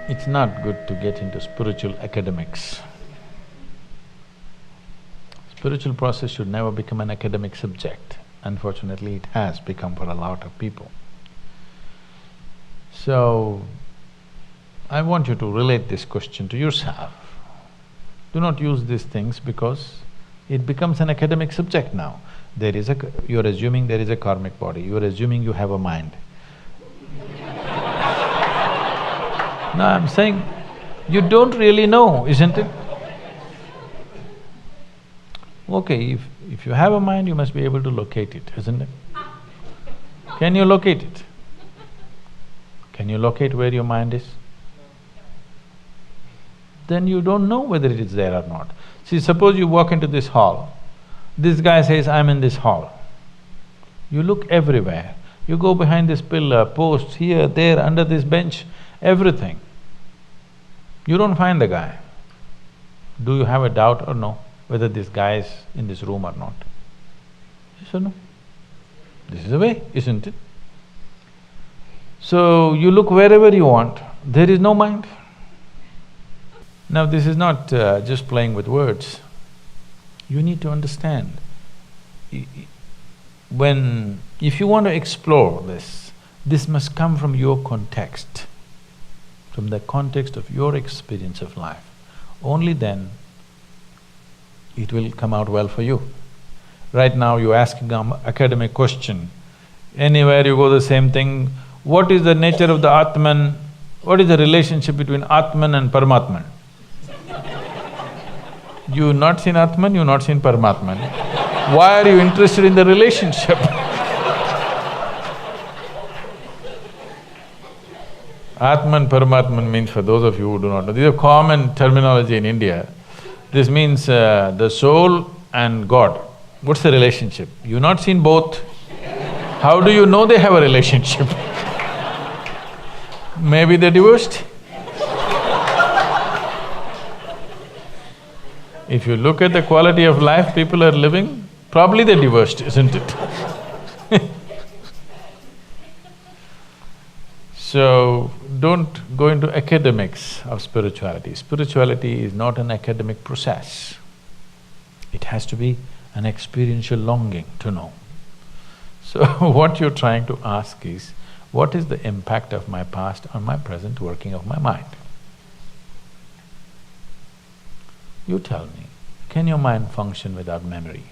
It's not good to get into spiritual academics. Spiritual process should never become an academic subject. Unfortunately, it has become for a lot of people. So, I want you to relate this question to yourself. Do not use these things because it becomes an academic subject now. You're assuming there is a karmic body, you're assuming you have a mind. No, I'm saying, you don't really know, isn't it? Okay, if you have a mind, you must be able to locate it, isn't it? Can you locate it? Can you locate where your mind is? Then you don't know whether it is there or not. See, suppose you walk into this hall, this guy says, I'm in this hall. You look everywhere, you go behind this pillar, post, here, there, under this bench, everything. You don't find the guy. Do you have a doubt or no, whether this guy is in this room or not? Yes or no? This is the way, isn't it? So, you look wherever you want, there is no mind. Now, this is not just playing with words. You need to understand, if you want to explore this must come from your context, from the context of your experience of life. Only then it will come out well for you. Right now you're asking an academic question, anywhere you go the same thing, what is the nature of the Atman, what is the relationship between Atman and Paramatman? You've not seen Atman, you've not seen Paramatman. Why are you interested in the relationship? Atman, Paramatman means, for those of you who do not know, this is a common terminology in India. This means the soul and God. What's the relationship? You've not seen both. How do you know they have a relationship? Maybe they're divorced. If you look at the quality of life people are living, probably they're divorced, isn't it? So, don't go into academics of spirituality. Spirituality is not an academic process. It has to be an experiential longing to know. So, what you're trying to ask is, what is the impact of my past on my present working of my mind? You tell me, can your mind function without memory?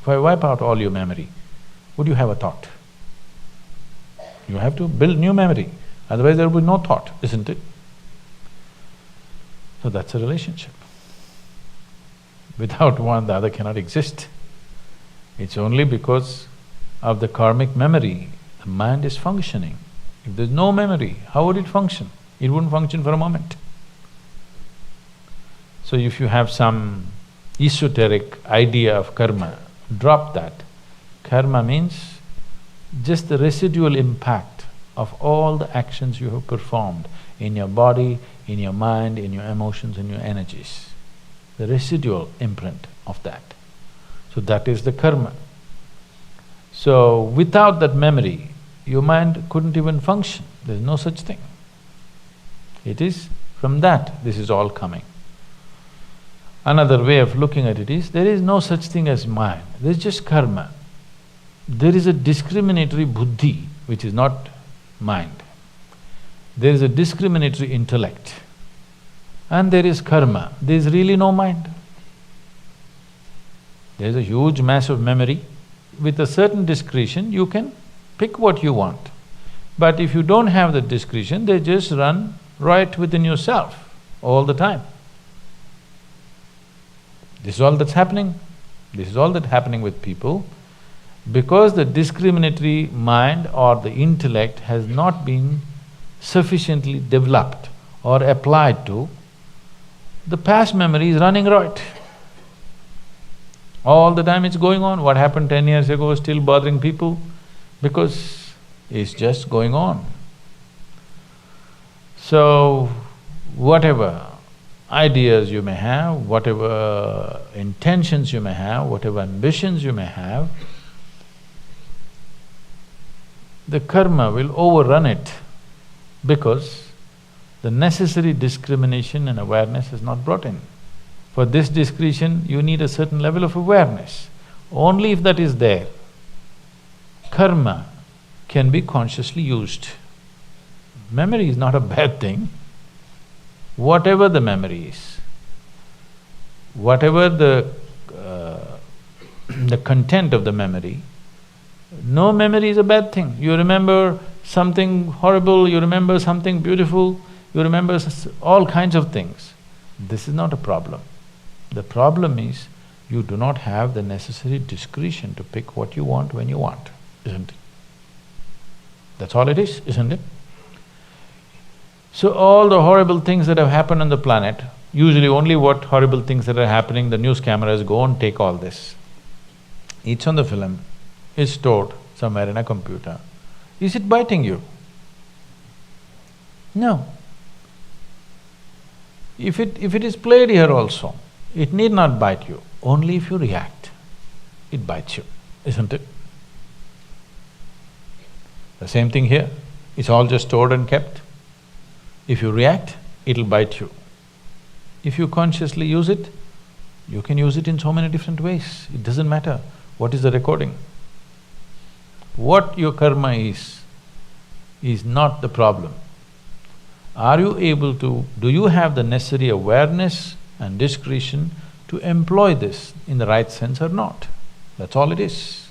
If I wipe out all your memory, would you have a thought? You have to build new memory, otherwise there will be no thought, isn't it? So that's a relationship. Without one, the other cannot exist. It's only because of the karmic memory, the mind is functioning. If there's no memory, how would it function? It wouldn't function for a moment. So if you have some esoteric idea of karma, drop that. Karma means just the residual impact of all the actions you have performed in your body, in your mind, in your emotions, in your energies. The residual imprint of that. So that is the karma. So without that memory, your mind couldn't even function. There's no such thing. It is from that this is all coming. Another way of looking at it is, there is no such thing as mind, there's just karma. There is a discriminatory buddhi, which is not mind. There is a discriminatory intellect. And there is karma, there is really no mind. There is a huge mass of memory. With a certain discretion, you can pick what you want. But if you don't have the discretion, they just run right within yourself all the time. This is all that's happening. This is all that's happening with people. Because the discriminatory mind or the intellect has not been sufficiently developed or applied to, the past memory is running right. All the time it's going on. What happened 10 years ago is still bothering people because it's just going on. So, whatever ideas you may have, whatever intentions you may have, whatever ambitions you may have, the karma will overrun it because the necessary discrimination and awareness is not brought in. For this discretion, you need a certain level of awareness. Only if that is there, karma can be consciously used. Memory is not a bad thing. Whatever the memory is, whatever the content of the memory, no memory is a bad thing. You remember something horrible, you remember something beautiful, you remember all kinds of things. This is not a problem. The problem is you do not have the necessary discretion to pick what you want when you want, isn't it? That's all it is, isn't it? So all the horrible things that have happened on the planet, usually only what horrible things that are happening, the news cameras go and take all this. It's on the film, it's stored somewhere in a computer. Is it biting you? No. If it is played here also, it need not bite you, only if you react, it bites you, isn't it? The same thing here, it's all just stored and kept. If you react, it'll bite you. If you consciously use it, you can use it in so many different ways. It doesn't matter what is the recording. What your karma is not the problem. Are you able to… do you have the necessary awareness and discretion to employ this in the right sense or not? That's all it is.